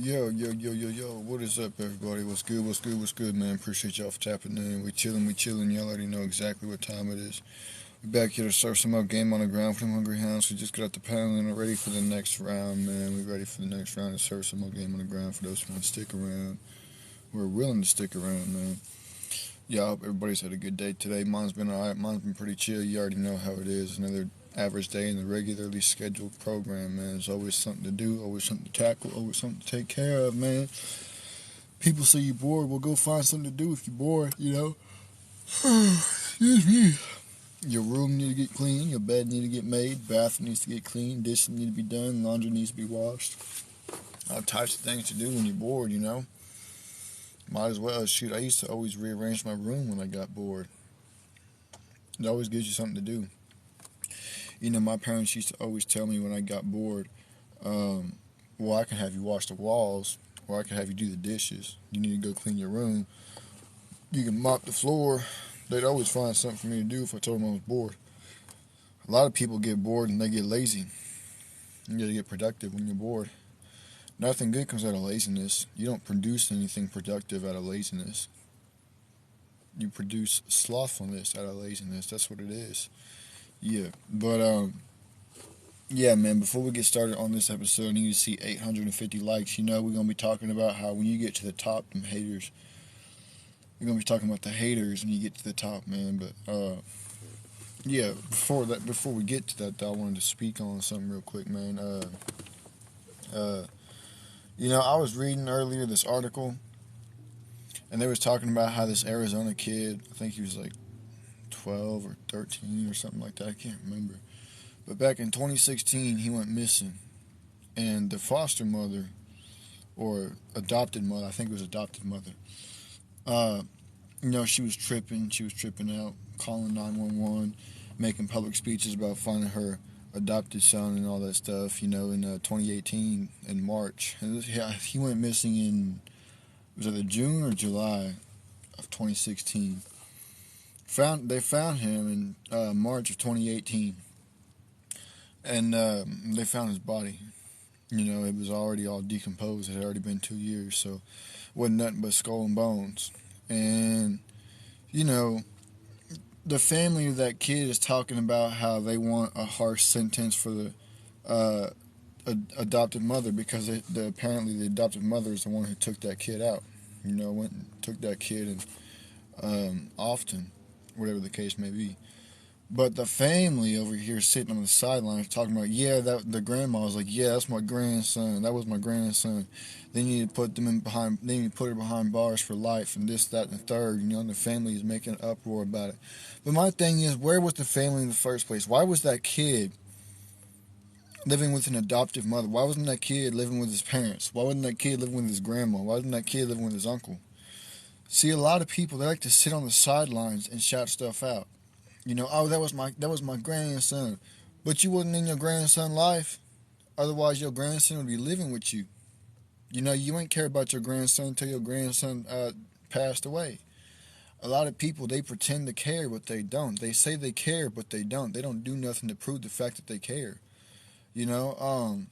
Yo, what is up, everybody? What's good, man? Appreciate y'all for tapping in. We chilling. Y'all already know exactly what time it is. We back here to start some more game on the ground for them Hungry Hounds. We just got out the panel and are ready for the next round, man. We ready for the next round to serve some more game on the ground for those who want to stick around. We're willing to stick around, man. Yeah, I hope everybody's had a good day today. Mine's been alright. Mine's been pretty chill. You already know how it is. Another average day in the regularly scheduled program, man. There's always something to do, always something to tackle, always something to take care of, man. People say you're bored. Well, go find something to do if you're bored, you know? Excuse me. Your room need to get clean. Your bed need to get made. Bath needs to get clean. Dishes need to be done. Laundry needs to be washed. All types of things to do when you're bored, you know? Might as well. Shoot, I used to always rearrange my room when I got bored. It always gives you something to do. You know, my parents used to always tell me when I got bored, well, I can have you wash the walls, or I can have you do the dishes. You need to go clean your room. You can mop the floor. They'd always find something for me to do if I told them I was bored. A lot of people get bored and they get lazy. You gotta get productive when you're bored. Nothing good comes out of laziness. You don't produce anything productive out of laziness. You produce slothfulness out of laziness. That's what it is. Yeah, but yeah, man. Before we get started on this episode, I need to see 850 likes. You know, we're gonna be talking about how when you get to the top, them haters. We're gonna be talking about the haters when you get to the top, man. But yeah. Before we get to that, though, I wanted to speak on something real quick, man. Uh, you know, I was reading earlier this article, and they was talking about how this Arizona kid, I think he was like 12 or 13 or something like that. I can't remember. But back in 2016, he went missing, and the foster mother or adopted mother, I think it was adopted mother. Uh, you know, she was tripping. She was tripping out, calling 911, making public speeches about finding her adopted son and all that stuff. You know, in 2018 in March, and he went missing in was it June or July of 2016. They found him in March of 2018, and they found his body. You know, it was already all decomposed. It had already been 2 years, so it wasn't nothing but skull and bones. And you know, the family of that kid is talking about how they want a harsh sentence for the uh, adopted mother because apparently the adopted mother is the one who took that kid out. You know, went and took that kid and often, whatever the case may be. But the family over here sitting on the sidelines talking about, yeah, that the grandma was like, yeah, that's my grandson. That was my grandson. They need to put them in behind. They need to put her behind bars for life, and this, that, and the third. You know, and the family is making an uproar about it. But my thing is, where was the family in the first place? Why was that kid living with an adoptive mother? Why wasn't that kid living with his parents? Why wasn't that kid living with his grandma? Why wasn't that kid living with his uncle? See, a lot of people they like to sit on the sidelines and shout stuff out. You know, oh, that was my grandson, but you wasn't in your grandson's life. Otherwise, your grandson would be living with you. You know, you ain't care about your grandson until your grandson passed away. A lot of people they pretend to care, but they don't. They say they care, but they don't. They don't do nothing to prove the fact that they care. You know,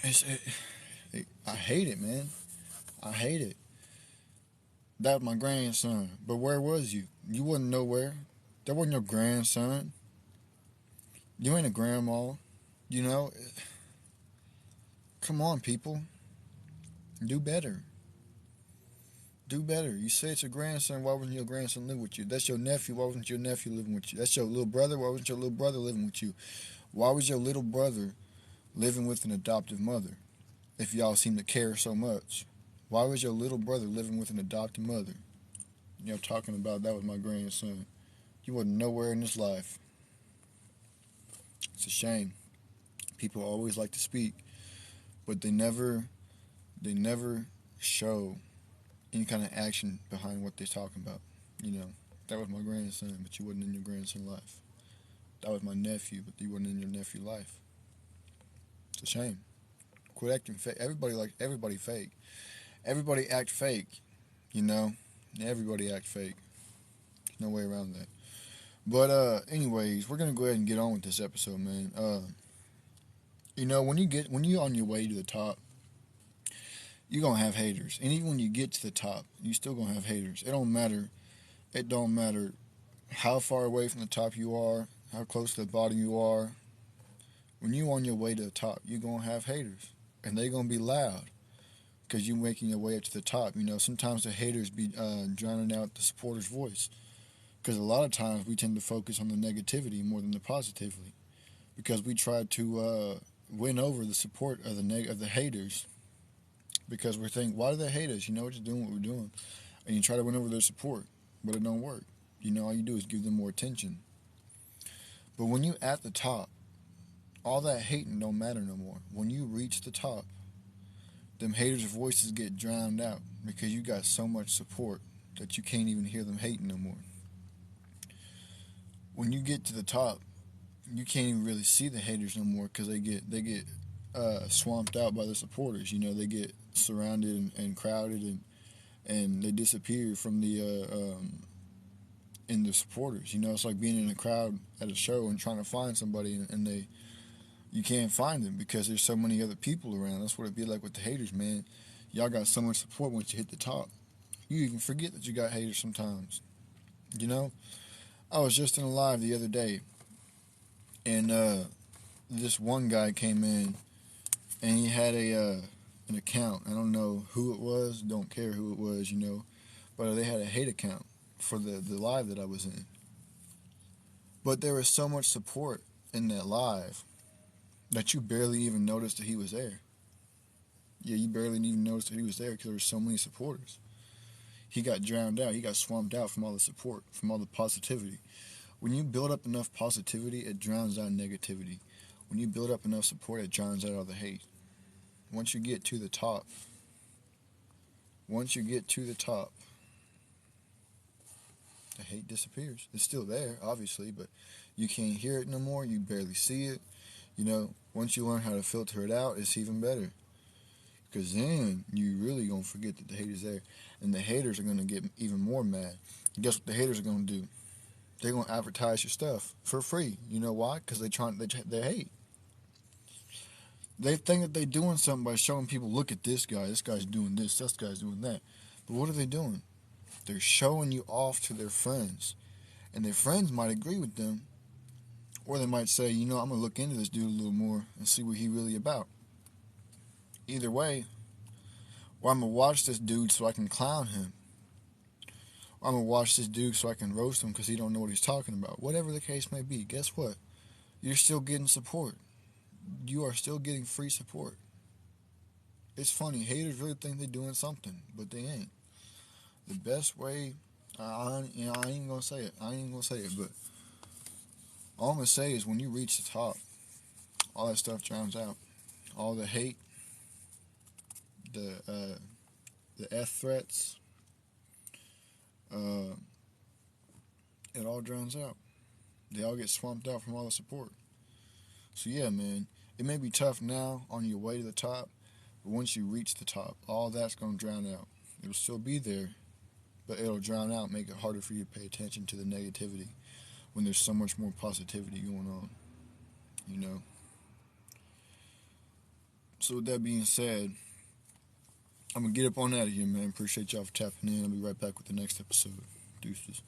I hate it, man. I hate it. That was my grandson, but where was you? You wasn't nowhere. That wasn't your grandson. You ain't a grandma. You know, come on, people. Do better. Do better. You say it's your grandson. Why wasn't your grandson living with you? That's your nephew. Why wasn't your nephew living with you? That's your little brother. Why wasn't your little brother living with you? Why was your little brother living with an adoptive mother? If y'all seem to care so much, why was your little brother living with an adopted mother? You know, talking about that was my grandson. You wasn't nowhere in his life. It's a shame. People always like to speak, but they never show any kind of action behind what they're talking about. You know, that was my grandson, but you wasn't in your grandson's life. That was my nephew, but you wasn't in your nephew's life. It's a shame. Quit acting fake. Everybody fake. Everybody act fake. You know, everybody act fake. There's no way around that. But anyways, we're gonna go ahead and get on with this episode, man. You know, when you're on your way to the top, you're going to have haters. And even when you get to the top, you still going to have haters. It don't matter. It don't matter how far away from the top you are, how close to the bottom you are. When you on your way to the top, you're going to have haters. And they're going to be loud because you're making your way up to the top. You know, sometimes the haters be drowning out the supporter's voice. Because a lot of times we tend to focus on the negativity more than the positivity. Because we try to win over the support of the haters. Because we think, why do they hate us? You know, we're just doing what we're doing. And you try to win over their support, but it don't work. You know, all you do is give them more attention. But when you at the top, all that hating don't matter no more. When you reach the top, them haters' voices get drowned out because you got so much support that you can't even hear them hating no more. When you get to the top, you can't even really see the haters no more because they get swamped out by the supporters. You know, they get surrounded and crowded and they disappear from in the supporters. You know, it's like being in a crowd at a show and trying to find somebody and you can't find them because there's so many other people around. That's what it'd be like with the haters, man. Y'all got so much support once you hit the top. You even forget that you got haters sometimes. You know? I was just in a live the other day, and this one guy came in, and he had an account. I don't know who it was, don't care who it was, you know, but they had a hate account for the live that I was in. But there was so much support in that live that you barely even noticed that he was there. Yeah, you barely even noticed that he was there because there were so many supporters. He got drowned out. He got swamped out from all the support, from all the positivity. When you build up enough positivity, it drowns out negativity. When you build up enough support, it drowns out all the hate. Once you get to the top, the hate disappears. It's still there, obviously, but you can't hear it no more. You barely see it. You know, once you learn how to filter it out, it's even better. Because then you really going to forget that the hate is there. And the haters are going to get even more mad. And guess what the haters are going to do? They're going to advertise your stuff for free. You know why? Because they hate. They think that they're doing something by showing people, look at this guy. This guy's doing this guy's doing that. But what are they doing? They're showing you off to their friends. And their friends might agree with them. Or they might say, you know, I'm going to look into this dude a little more and see what he's really about. Either way, or I'm going to watch this dude so I can clown him. Or I'm going to watch this dude so I can roast him because he don't know what he's talking about. Whatever the case may be, guess what? You're still getting support. You are still getting free support. It's funny. Haters really think they're doing something, but they ain't. The best way, I ain't even going to say it. But all I'm going to say is when you reach the top, all that stuff drowns out. All the hate, the F threats, it all drowns out. They all get swamped out from all the support. So yeah, man, it may be tough now on your way to the top, but once you reach the top, all that's going to drown out. It'll still be there, but it'll drown out, make it harder for you to pay attention to the negativity when there's so much more positivity going on, you know. So with that being said, I'm going to get up on out of here, man. Appreciate y'all for tapping in. I'll be right back with the next episode. Deuces.